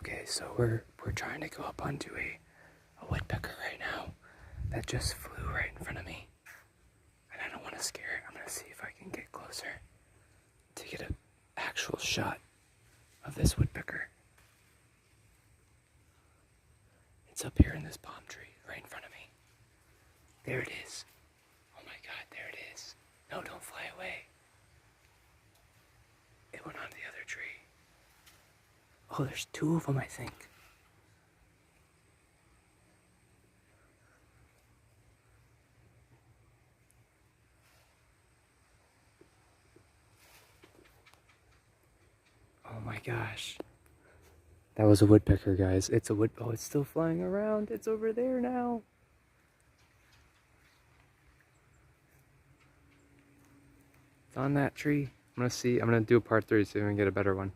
Okay, so we're trying to go up onto a woodpecker right now that just flew right in front of me. And I don't want to scare it. I'm gonna see if I can get closer to get an actual shot of this woodpecker. It's up here in this palm tree right in front of me. There it is. Oh my god, there it is. No, don't fly away. It went onto the other tree. Oh, there's two of them, I think. Oh my gosh. That was a woodpecker, guys. It's a oh, it's still flying around. It's over there now. It's on that tree. I'm gonna do a part 3 so we can get a better one.